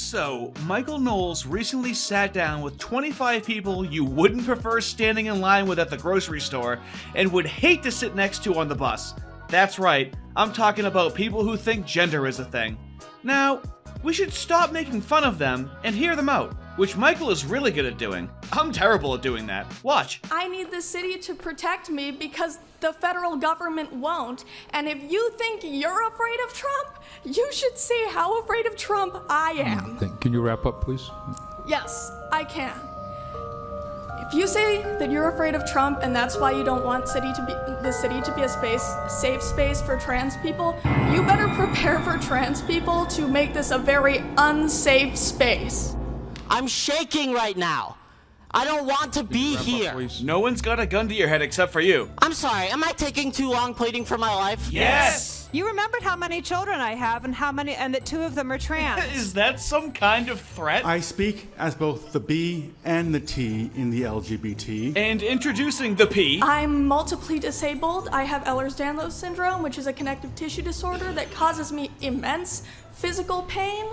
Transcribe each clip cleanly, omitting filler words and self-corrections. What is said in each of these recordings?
So, Michael Knowles recently sat down with 25 people you wouldn't prefer standing in line with at the grocery store and would hate to sit next to on the bus. That's right, I'm talking about people who think gender is a thing. Now, we should stop making fun of them and hear them out, which Michael is really good at doing. I'm terrible at doing that. Watch. I need the city to protect me because the federal government won't. And if you think you're afraid of Trump, you should see how afraid of Trump I am. Can you wrap up, please? Yes, I can. If you say that you're afraid of Trump and that's why you don't want the city to be a safe space for trans people, you better prepare for trans people to make this a very unsafe space. I'm shaking right now. I don't want to be here. No one's got a gun to your head except for you. I'm sorry, am I taking too long pleading for my life? Yes! You remembered how many children I have and that 2 of them are trans. Is that some kind of threat? I speak as both the B and the T in the LGBT. And introducing the P. I'm multiply disabled. I have Ehlers-Danlos syndrome, which is a connective tissue disorder that causes me immense physical pain.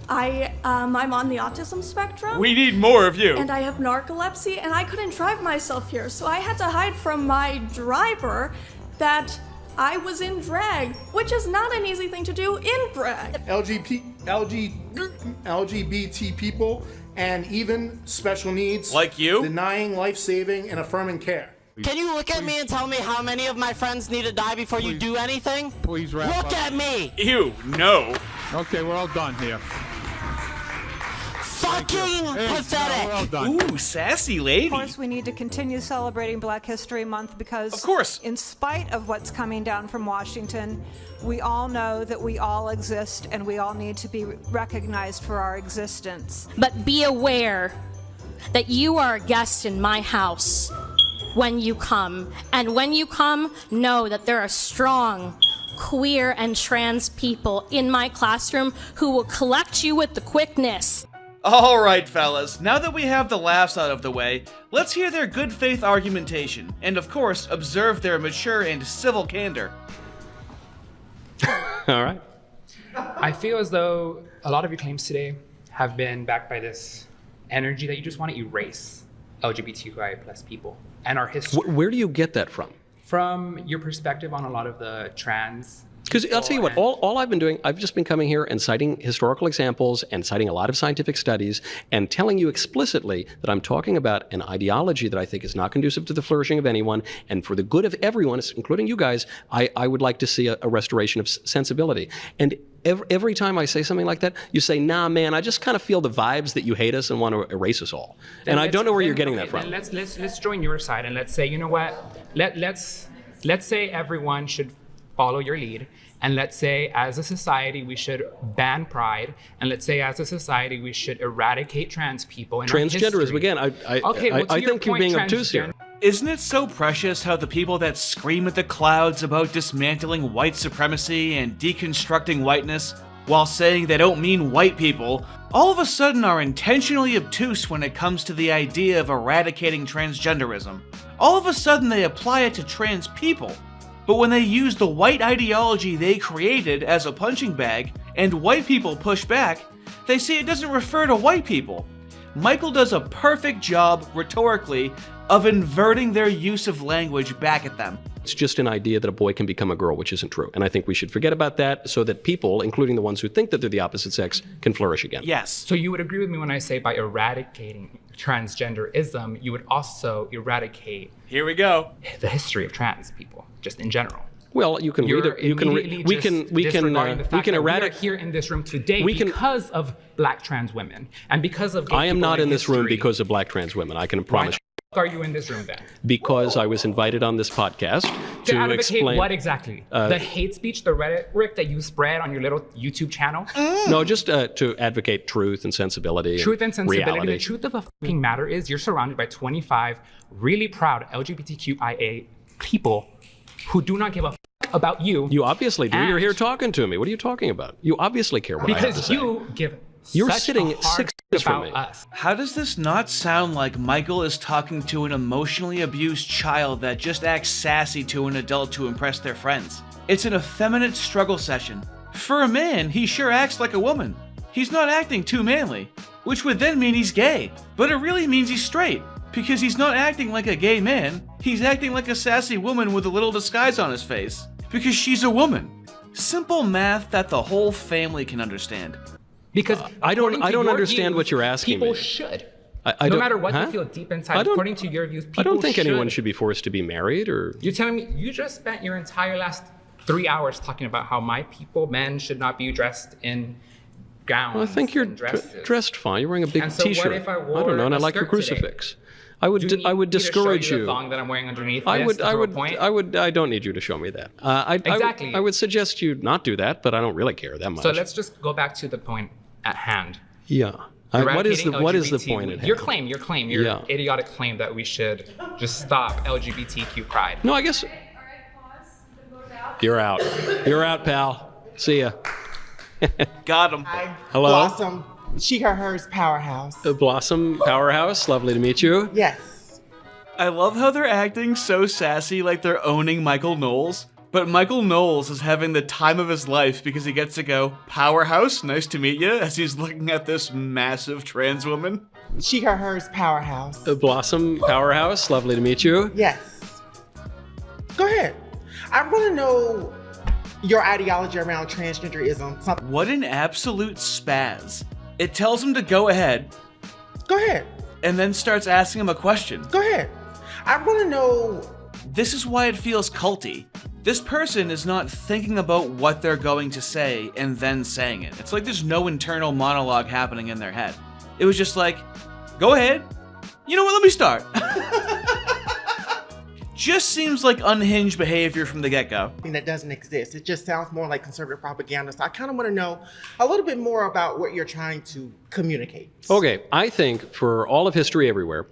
I'm on the autism spectrum. We need more of you. And I have narcolepsy, and I couldn't drive myself here, so I had to hide from my driver that I was in drag, which is not an easy thing to do in drag. LGBT people and even special needs. Like you? Denying life-saving and affirming care. Can you look at me and tell me how many of my friends need to die before you do anything? Please wrap up. Look at me! Ew, no. Okay, we're all done here. Fucking pathetic! We're all done. Ooh, sassy lady. Of course, we need to continue celebrating Black History Month because, of course, in spite of what's coming down from Washington, we all know that we all exist and we all need to be recognized for our existence. But be aware that you are a guest in my house when you come. And when you come, know that there are strong queer and trans people in my classroom who will collect you with the quickness. All right, fellas, now that we have the laughs out of the way, let's hear their good faith argumentation, and of course, observe their mature and civil candor. All right. I feel as though a lot of your claims today have been backed by this energy that you just want to erase LGBTQI plus people and our history. Where do you get that from? From your perspective on a lot of the trans. Because I'll tell you what, all I've been doing, I've just been coming here and citing historical examples and citing a lot of scientific studies and telling you explicitly that I'm talking about an ideology that I think is not conducive to the flourishing of anyone, and for the good of everyone, including you guys, I would like to see a restoration of sensibility. And every time I say something like that, you say, nah, man, I just kind of feel the vibes that you hate us and want to erase us all. And I don't know where you're getting that from. Let's join your side and let's say, you know what, let's say everyone should follow your lead, and let's say as a society we should ban pride, and let's say as a society we should eradicate trans people. Transgenderism, again, I think you're being obtuse here. Isn't it so precious how the people that scream at the clouds about dismantling white supremacy and deconstructing whiteness while saying they don't mean white people, all of a sudden are intentionally obtuse when it comes to the idea of eradicating transgenderism. All of a sudden they apply it to trans people. But when they use the white ideology they created as a punching bag, and white people push back, they say it doesn't refer to white people. Michael does a perfect job, rhetorically, of inverting their use of language back at them. It's just an idea that a boy can become a girl, which isn't true. And I think we should forget about that so that people, including the ones who think that they're the opposite sex, can flourish again. Yes. So you would agree with me when I say by eradicating transgenderism, you would also eradicate here we go the history of trans people, just in general. Well, you can read it. We can eradicate here in this room today because of Black trans women and because of. I am not in this room because of Black trans women. I can promise you. Why are you in this room then? Because I was invited on this podcast to advocate explain what exactly? The hate speech, the rhetoric that you spread on your little YouTube channel? No, just to advocate truth and sensibility. Truth and sensibility. Reality. The truth of the fucking matter is you're surrounded by 25 really proud LGBTQIA people who do not give a about you. You obviously do. You're here talking to me. What are you talking about? You obviously care what I have to say. Because you give You're such sitting a hard 6 inches from me. us. How does this not sound like Michael is talking to an emotionally abused child that just acts sassy to an adult to impress their friends? It's an effeminate struggle session. For a man, he sure acts like a woman. he's not acting too manly, which would then mean he's gay. But it really means he's straight, because he's not acting like a gay man, he's acting like a sassy woman with a little disguise on his face, because she's a woman. Simple math that the whole family can understand. Because I don't understand views, what you're asking people me. should. No matter what you feel deep inside, according to your views, people I don't think should. anyone should be forced to be married or... You're telling me you just spent your entire last 3 hours talking about how my people, men, should not be dressed in gowns. Well, I think you're dressed fine. You're wearing a big And so T-shirt. what if I wore don't know, and I a like your skirt today? crucifix. I would discourage you. you. The thong that I'm wearing underneath I this would, to I prove a would, point? I don't need you to show me that. Exactly. I would suggest you not do that, but I don't really care that much. So let's just go back to the point at hand. Yeah. What is the point at hand? Your idiotic claim that we should just stop LGBTQ pride. No, I guess. You're out. You're out, pal. See ya. Got him. Hello. Blossom, she, her, hers powerhouse. Blossom Powerhouse. Lovely to meet you. Yes. I love how they're acting so sassy like they're owning Michael Knowles. But Michael Knowles is having the time of his life because he gets to go, "Powerhouse, nice to meet you," as he's looking at this massive trans woman. She, her, hers powerhouse. Blossom Powerhouse. Lovely to meet you. Yes. Go ahead. I want to know your ideology around transgenderism. What an absolute spaz. It tells him to go ahead. Go ahead. And then starts asking him a question. Go ahead. I want to know. This is why it feels culty. This person is not thinking about what they're going to say and then saying it. It's like there's no internal monologue happening in their head. It was just like, go ahead. You know what, let me start. Just seems like unhinged behavior from the get-go. That doesn't exist. It just sounds more like conservative propaganda. So I kind of want to know a little bit more about what you're trying to communicate. Okay, I think for all of history everywhere,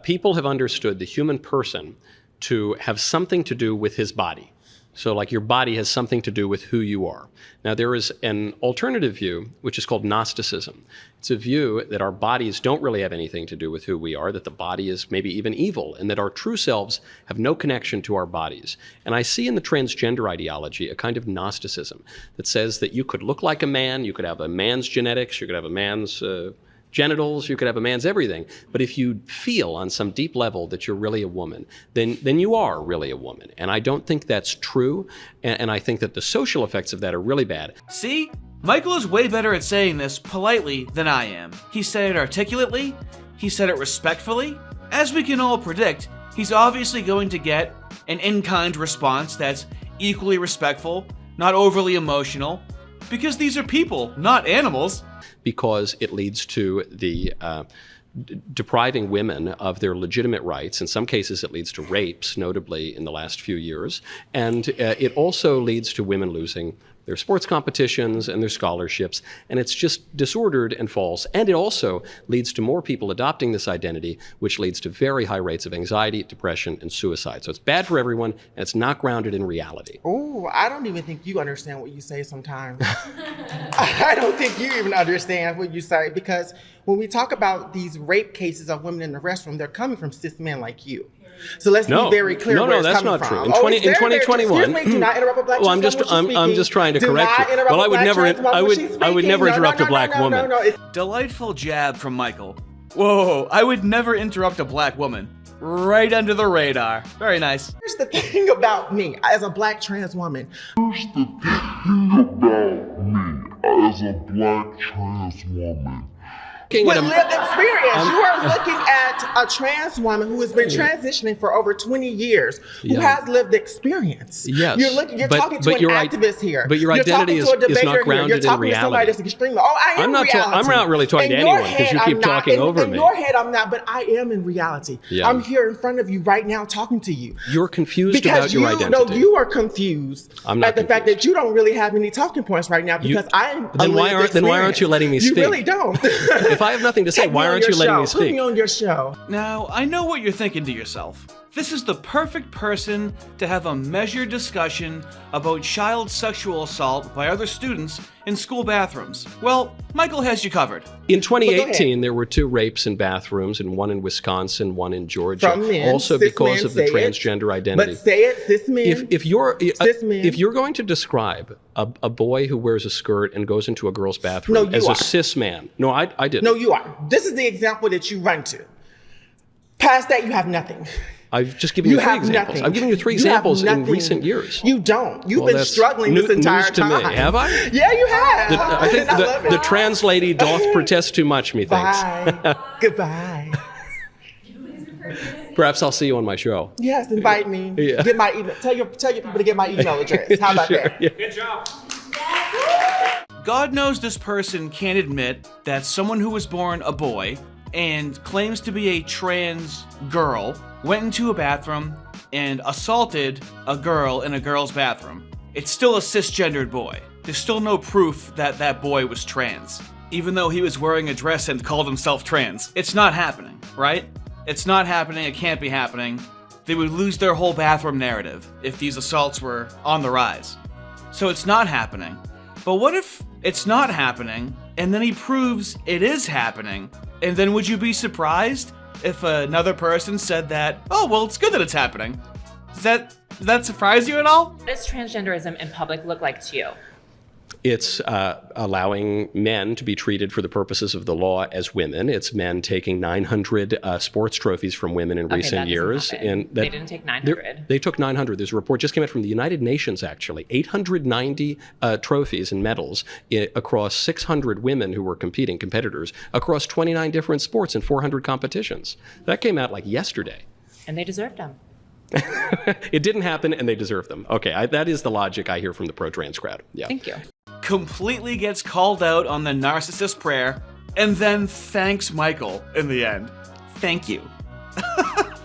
people have understood the human person to have something to do with his body. So like your body has something to do with who you are. Now there is an alternative view, which is called Gnosticism. It's a view that our bodies don't really have anything to do with who we are, that the body is maybe even evil, and that our true selves have no connection to our bodies. And I see in the transgender ideology a kind of Gnosticism that says that you could look like a man, you could have a man's genetics, you could have a man's genitals, you could have a man's everything. But if you feel on some deep level that you're really a woman, then you are really a woman. And I don't think that's true. And I think that the social effects of that are really bad. See? Michael is way better at saying this politely than I am. He said it articulately. He said it respectfully. As we can all predict, he's obviously going to get an in-kind response that's equally respectful, not overly emotional, because these are people, not animals. Because it leads to the depriving women of their legitimate rights. In some cases, it leads to rapes, notably in the last few years. And it also leads to women losing their sports competitions and their scholarships. And it's just disordered and false. And it also leads to more people adopting this identity, which leads to very high rates of anxiety, depression, and suicide. So it's bad for everyone, and it's not grounded in reality. Oh, I don't even think you understand what you say sometimes. I don't think you even understand what you say, because when we talk about these rape cases of women in the restroom, they're coming from cis men like you. So let's be very clear where it's coming from. No, that's not true. In 2021, excuse me, do not interrupt a black well, I'm just trying to correct you. Well, I would never interrupt a black woman. Delightful jab from Michael. Whoa, I would never interrupt a black woman. Right under the radar. Very nice. Here's the thing about me as a black trans woman. With lived experience, you are looking at a trans woman who has been transitioning for over 20 years, who has lived experience. Yes. You're talking to an activist here. But your identity is not grounded in reality. You're talking to somebody that's extreme. Oh, I am in reality. I'm not really talking to anyone because you keep talking over me. In your head, I'm not, but I am in reality. Yeah. I'm here in front of you right now talking to you. You're confused about your identity. No, you are confused at the fact that you don't really have any talking points right now, because I'm Then why aren't you letting me speak? You really don't. If I have nothing to say, why aren't you letting me speak? Put me on your show. Now, I know what you're thinking to yourself. This is the perfect person to have a measured discussion about child sexual assault by other students in school bathrooms. Well, Michael has you covered. In 2018, there were 2 rapes in bathrooms, and one in Wisconsin, one in Georgia. From men, also cis because men, of the say it. transgender identity. But say it, cis men. If you're Cis men. if you're going to describe a boy who wears a skirt and goes into a girl's bathroom No, you as are. a cis man, no, I didn't. No, you are. This is the example that you run to. Past that, you have nothing. I've just given you 3 have examples. nothing. I've given you 3 You have examples in nothing. recent years. You don't. You've Well, been that's struggling this entire news to time. me. Have I? Yeah, you have. I think And I love the it. trans lady doth protest too much, methinks. Bye. Goodbye. Perhaps I'll see you on my show. Yes, invite me. Yeah. Get my email. Tell your people to get my email address. How about Sure, that? yeah. Good job. God knows this person can't admit that someone who was born a boy and claims to be a trans girl went into a bathroom and assaulted a girl in a girl's bathroom. It's still a cisgendered boy. There's still no proof that that boy was trans, even though he was wearing a dress and called himself trans. It's not happening, right? It's not happening. It can't be happening. They would lose their whole bathroom narrative if these assaults were on the rise. So it's not happening. But what if it's not happening and then he proves it is happening? And then would you be surprised if another person said that, oh, well, it's good that it's happening? Does that surprise you at all? What does transgenderism in public look like to you? It's allowing men to be treated for the purposes of the law as women. It's men taking 900 sports trophies from women in recent years. And they didn't take 900. They took 900. There's a report just came out from the United Nations, actually. 890 trophies and medals across 600 women who were competitors, across 29 different sports and 400 competitions. That came out like yesterday. And they deserved them. It didn't happen, and they deserve them. Okay, that is the logic I hear from the pro-trans crowd. Yeah. Thank you. Completely gets called out on the narcissist prayer, and then thanks Michael in the end. Thank you.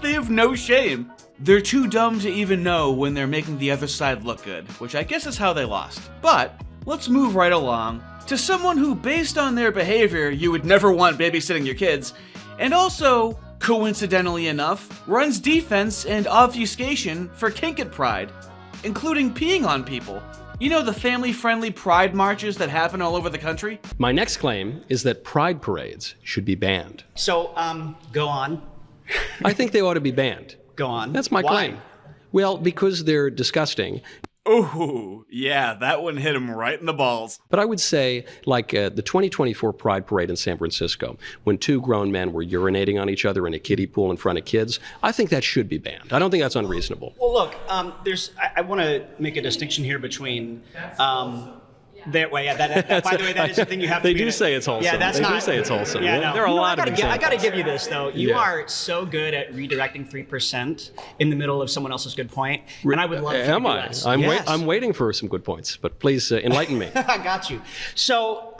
They have no shame. They're too dumb to even know when they're making the other side look good, which I guess is how they lost. But let's move right along to someone who, based on their behavior, you would never want babysitting your kids, and also, coincidentally enough, runs defense and obfuscation for kink at Pride, including peeing on people. You know, the family-friendly pride marches that happen all over the country? My next claim is that pride parades should be banned. So, go on. I think they ought to be banned. Go on. That's my Why? claim. Well, because they're disgusting. Ooh, yeah, that one hit him right in the balls. But I would say, like the 2024 Pride Parade in San Francisco, when 2 grown men were urinating on each other in a kiddie pool in front of kids, I think that should be banned. I don't think that's unreasonable. Well, look, I want to make a distinction here between. By the way, that is the thing you have to They be do in it. say it's wholesome. Yeah, that's They not. do say it's wholesome. Yeah, no. There are a lot of I examples. got to give you this though. You Yeah. are so good at redirecting 3% in the middle of someone else's good point, and I would love for you to Am do I? less. I'm, Yes. I'm waiting for some good points, but please enlighten me. I got you. So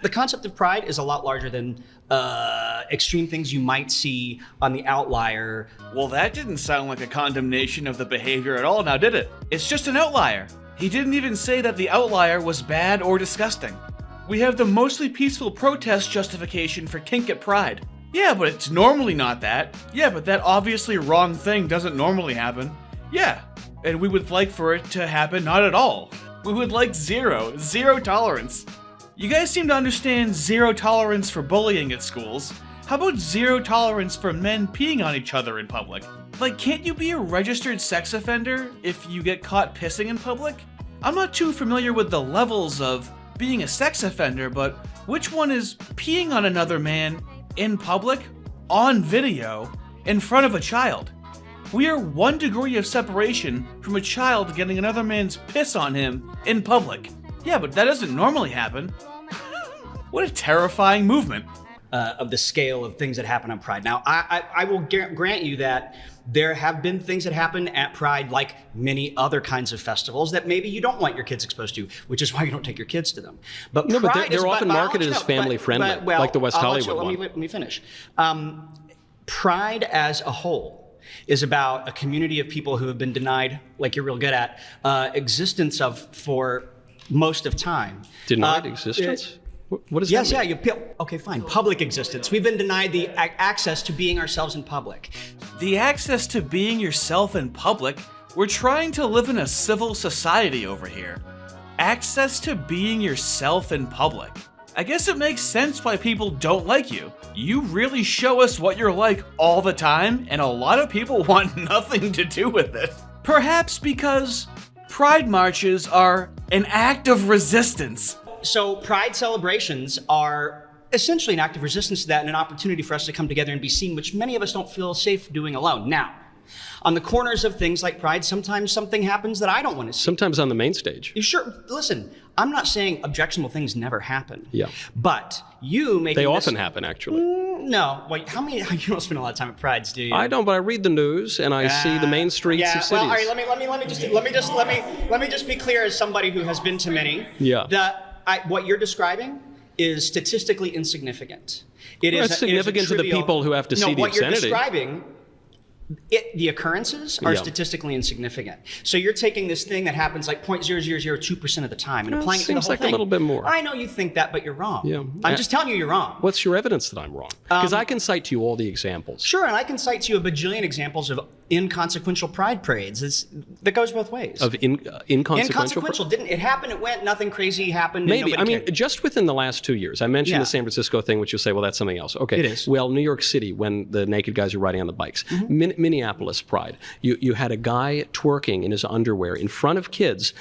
the concept of pride is a lot larger than extreme things you might see on the outlier. Well, that didn't sound like a condemnation of the behavior at all, now did it? It's just an outlier. He didn't even say that the outlier was bad or disgusting. We have the mostly peaceful protest justification for kink at Pride. Yeah, but it's normally not that. Yeah, but that obviously wrong thing doesn't normally happen. Yeah, and we would like for it to happen not at all. We would like zero tolerance. You guys seem to understand zero tolerance for bullying at schools. How about zero tolerance for men peeing on each other in public? Like, can't you be a registered sex offender if you get caught pissing in public? I'm not too familiar with the levels of being a sex offender, but which one is peeing on another man in public, on video, in front of a child? We are 1 degree of separation from a child getting another man's piss on him in public. Yeah, but that doesn't normally happen. What a terrifying movement. Of the scale of things that happen on Pride. Now, I will grant you that there have been things that happen at Pride, like many other kinds of festivals, that maybe you don't want your kids exposed to, which is why you don't take your kids to them. But No, but Pride they're is often but I'll marketed let you as know, family-friendly, well, like the West I'll let Hollywood you- one. Let me finish. Pride as a whole is about a community of people who have been denied, like you're real good at, existence of for most of time. Denied existence? What does Yes, that mean? okay, fine. Public existence. We've been denied the access to being ourselves in public. The access to being yourself in public? We're trying to live in a civil society over here. Access to being yourself in public. I guess it makes sense why people don't like you. You really show us what you're like all the time, and a lot of people want nothing to do with it. Perhaps because pride marches are an act of resistance. So pride celebrations are essentially an act of resistance to that and an opportunity for us to come together and be seen, which many of us don't feel safe doing alone. Now, on the corners of things like pride, sometimes something happens that I don't want to see. Sometimes on the main stage. Sure, listen, I'm not saying objectionable things never happen. Yeah. But you make They often happen, actually. No. Wait, you don't spend a lot of time at prides, do you? I don't, but I read the news and I see the main streets of cities. Well, all right, let me just be clear as somebody who has been to many. Yeah. What you're describing is statistically insignificant. It's significant to the people who have to see the what you're obscenity. describing, the occurrences are statistically insignificant. So you're taking this thing that happens like 0.0002% of the time and applying it to the whole seems like thing. a little bit more. I know you think that, but you're wrong. Yeah. I'm just telling you you're wrong. What's your evidence that I'm wrong? Because I can cite to you all the examples. Sure, and I can cite to you a bajillion examples of inconsequential pride parades. That goes both ways. Of inconsequential? Inconsequential. Didn't it happen? It went. Nothing crazy happened. Maybe. And I mean, cared. just within the last 2 years, I mentioned the San Francisco thing, which you say, well, that's something else. Okay. It is. Well, New York City, when the naked guys are riding on the bikes. Minneapolis Pride. You had a guy twerking in his underwear in front of kids.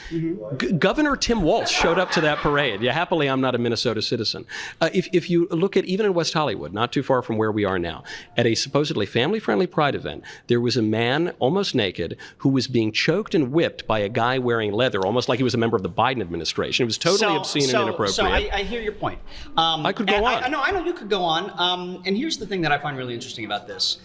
Governor Tim Walz showed up to that parade. Yeah, happily, I'm not a Minnesota citizen. If you look at, even in West Hollywood, not too far from where we are now, at a supposedly family-friendly pride event, there was a man, almost naked, who was being choked and whipped by a guy wearing leather, almost like he was a member of the Biden administration. It was totally obscene and inappropriate. So I hear your point. I could go on. I know you could go on. And here's the thing that I find really interesting about this.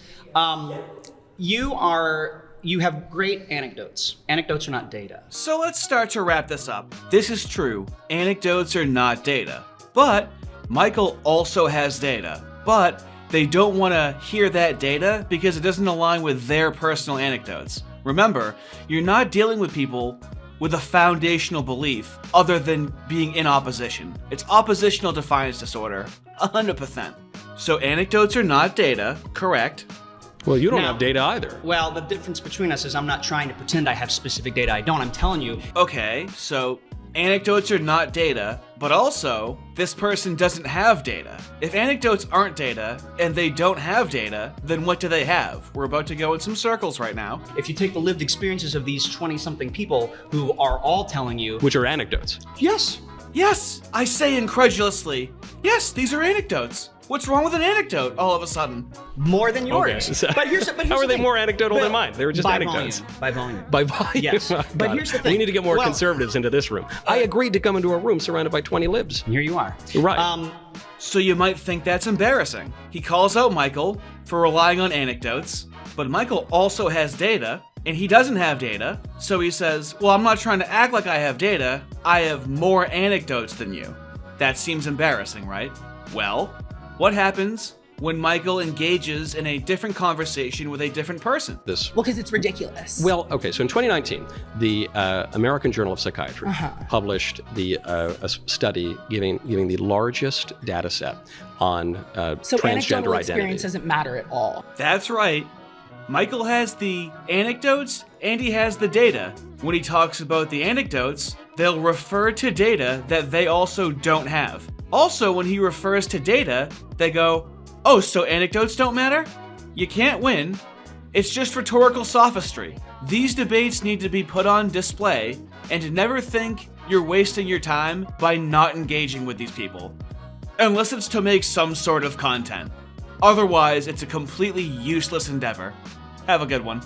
You have great anecdotes. Anecdotes are not data. So let's start to wrap this up. This is true. Anecdotes are not data. But Michael also has data. But they don't want to hear that data because it doesn't align with their personal anecdotes. Remember, you're not dealing with people with a foundational belief other than being in opposition. It's oppositional defiance disorder, 100%. So anecdotes are not data, correct? Well, you don't have data either. Well, the difference between us is I'm not trying to pretend I have specific data. I don't. I'm telling you. Okay, so anecdotes are not data, but also this person doesn't have data. If anecdotes aren't data and they don't have data, then what do they have? We're about to go in some circles right now. If you take the lived experiences of these 20-something people who are all telling you... Which are anecdotes. Yes. Yes, I say incredulously. Yes, these are anecdotes. What's wrong with an anecdote all of a sudden? More than yours. Okay. But here's How are they more anecdotal than mine? They were just anecdotes. By volume. By volume. Yes. But here's the thing. We need to get more conservatives into this room. I agreed to come into a room surrounded by 20 libs. Here you are. Right. So you might think that's embarrassing. He calls out Michael for relying on anecdotes, but Michael also has data, and he doesn't have data, so he says, well, I'm not trying to act like I have data, I have more anecdotes than you. That seems embarrassing, right? Well, what happens when Michael engages in a different conversation with a different person? Well, because it's ridiculous. Well, okay, so in 2019, the American Journal of Psychiatry published a study giving the largest data set on so transgender anecdotal identity. experience doesn't matter at all. That's right. Michael has the anecdotes and he has the data. When he talks about the anecdotes, they'll refer to data that they also don't have. Also, when he refers to data, they go, oh, so anecdotes don't matter? You can't win. It's just rhetorical sophistry. These debates need to be put on display, and never think you're wasting your time by not engaging with these people. Unless it's to make some sort of content. Otherwise, it's a completely useless endeavor. Have a good one.